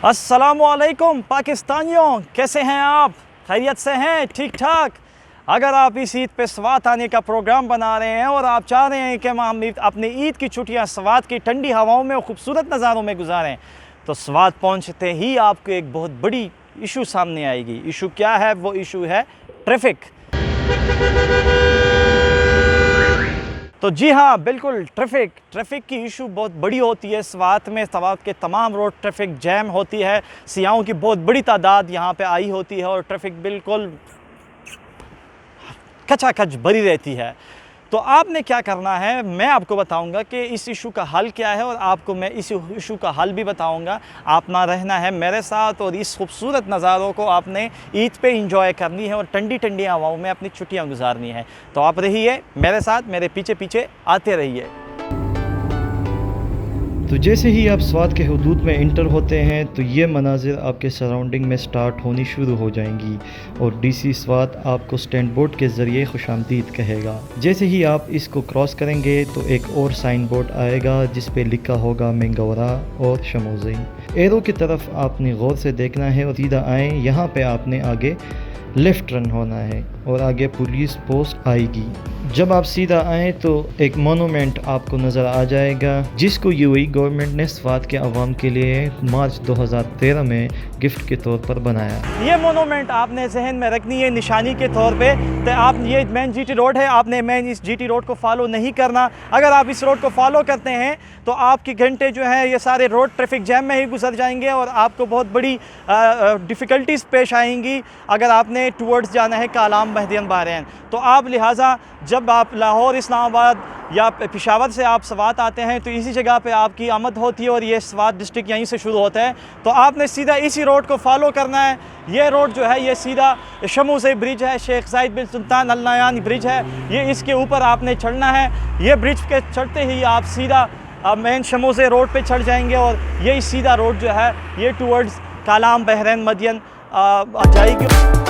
अस्सलामुअलैकुम पाकिस्तानियों, कैसे हैं आप? खैरियत से हैं? ठीक ठाक। अगर आप इस ईद पे स्वात आने का प्रोग्राम बना रहे हैं और आप चाह रहे हैं कि हम अपनी ईद की छुट्टियां स्वात की ठंडी हवाओं में और ख़ूबसूरत नज़ारों में गुजारें, तो स्वात पहुंचते ही आपको एक बहुत बड़ी इशू सामने आएगी। इशू क्या है? वो इशू है ट्रैफिक। तो जी हाँ, बिल्कुल ट्रैफिक की इशू बहुत बड़ी होती है स्वात में। स्वात के तमाम रोड ट्रैफिक जैम होती है, सियाहों की बहुत बड़ी तादाद यहाँ पे आई होती है और ट्रैफिक बिल्कुल खचाखच भरी रहती है। तो आपने क्या करना है, मैं आपको बताऊंगा कि इस इशू का हल क्या है और आपको मैं इस इशू का हल भी बताऊंगा। आपना रहना है मेरे साथ और इस खूबसूरत नज़ारों को आपने ईद पे इंजॉय करनी है और ठंडी ठंडी हवाओं में अपनी छुट्टियां गुजारनी है। तो आप रहिए मेरे साथ, मेरे पीछे पीछे आते रहिए। तो जैसे ही आप स्वात के हुदूद में इंटर होते हैं तो ये मनाजिर आपके सराउंडिंग में स्टार्ट होनी शुरू हो जाएंगी और डीसी स्वात आपको स्टैंड बोर्ड के ज़रिए खुशामदीद कहेगा। जैसे ही आप इसको क्रॉस करेंगे तो एक और साइन बोर्ड आएगा जिस पे लिखा होगा मेंगौरा और शमोज़ी। एरो की तरफ आपने गौर से देखना है और सीधा आएँ। यहाँ पे आपने आगे लेफ़्ट टर्न होना है और आगे पुलिस पोस्ट आएगी। जब आप सीधा आएँ तो एक मोनूमेंट आपको नज़र आ जाएगा जिसको यूएई गवर्नमेंट ने स्वात के अवाम के लिए मार्च 2013 में गिफ्ट के तौर पर बनाया। ये मोनूमेंट आपने जहन में रखनी है निशानी के तौर पे। तो आप, ये मेन जीटी रोड है, आपने मेन इस जीटी रोड को फॉलो नहीं करना। अगर आप इस रोड को फॉलो करते हैं तो आपके घंटे जो है ये सारे रोड ट्रैफिक जैम में ही गुजर जाएंगे और आपको बहुत बड़ी डिफ़िकल्टीज़ पेश आएंगी अगर आपने टूवर्ड्स जाना है कालाम बहरियन बहरैन। तो आप लिहाजा जब आप लाहौर, इस्लामाबाद या पेशावर से आप स्वात आते हैं तो इसी जगह पे आपकी आमद होती है और ये स्वात डिस्ट्रिक्ट यहीं से शुरू होता है। तो आपने सीधा इसी रोड को फॉलो करना है। ये रोड जो है ये सीधा शमूज़ी ब्रिज है, शेख ज़ायद बिन सुल्तान अल नहयान ब्रिज है, ये इसके ऊपर आपने चढ़ना है। ये ब्रिज के चढ़ते ही आप सीधा मेन शमूज़ी रोड पे चढ़ जाएंगे और ये सीधा रोड जो है ये टूवर्ड्स कालाम बहरैन मदियन आ जाएगी।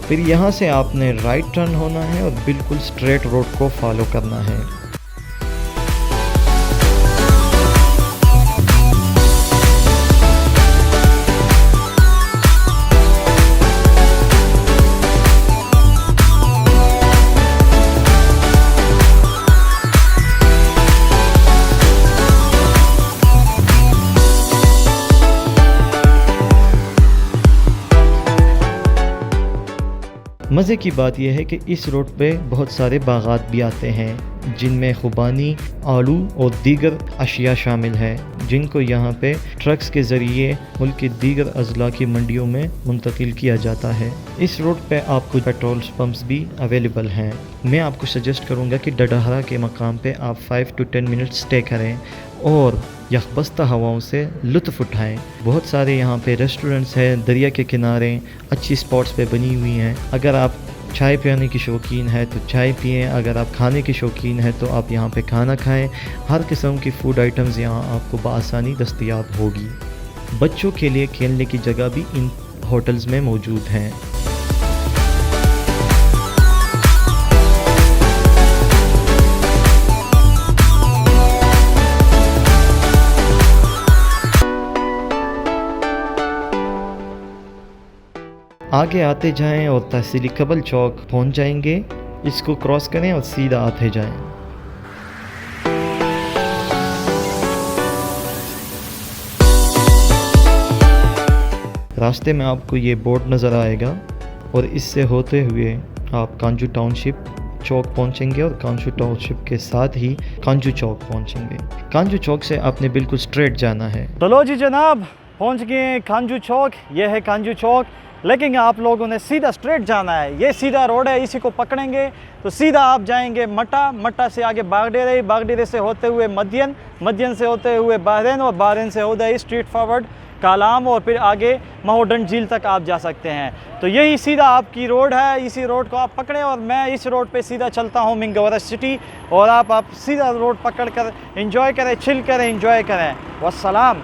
फिर यहाँ से आपने राइट टर्न होना है और बिल्कुल स्ट्रेट रोड को फॉलो करना है। मज़े की बात यह है कि इस रोड पे बहुत सारे बागात भी आते हैं जिनमें खुबानी, आलू और दीगर अशिया शामिल हैं जिनको यहाँ पे ट्रक्स के ज़रिए मुल्क के दीगर अज़ला की मंडियों में मुंतकिल किया जाता है। इस रोड पे आपको पेट्रोल पंप्स भी अवेलेबल हैं। मैं आपको सजेस्ट करूँगा कि डडहरा के मकाम पे आप 5 to 10 मिनट स्टे करें और यकबस्ता हवाओं से लुत्फ़ उठाएं। बहुत सारे यहाँ पे रेस्टोरेंट्स हैं, दरिया के किनारे अच्छी स्पॉट्स पे बनी हुई हैं। अगर आप चाय पीने की शौकीन है तो चाय पिएं, अगर आप खाने की शौकीन है तो आप यहाँ पे खाना खाएं। हर किस्म की फ़ूड आइटम्स यहाँ आपको बआसानी दस्तयाब होगी। बच्चों के लिए खेलने की जगह भी इन होटल्स में मौजूद हैं। आगे आते जाएं और तहसीली कबल चौक पहुंच जाएंगे। इसको क्रॉस करें और सीधा आते जाएं। रास्ते में आपको ये बोर्ड नज़र आएगा और इससे होते हुए आप कांजू टाउनशिप चौक पहुंचेंगे और कांजू टाउनशिप के साथ ही कांजू चौक पहुंचेंगे। कांजू चौक से आपने बिल्कुल स्ट्रेट जाना है। चलो जी जनाब, पहुंच गए कांजू चौक। ये है कांजू चौक, लेकिन आप लोगों ने सीधा स्ट्रेट जाना है। ये सीधा रोड है, इसी को पकड़ेंगे तो सीधा आप जाएंगे मट्टा से आगे बागडेरे से होते हुए मदियन से होते हुए बहरैन और बहरैन से होता है स्ट्रेट फॉरवर्ड कालाम और फिर आगे महोडन झील तक आप जा सकते हैं। तो यही सीधा आपकी रोड है, इसी रोड को आप पकड़ें और मैं इस रोड पे सीधा चलता हूँ मिंगवरा सिटी, और आप सीधा रोड पकड़ कर एंजॉय करें, चिल करें, एंजॉय करें। वस्सलाम।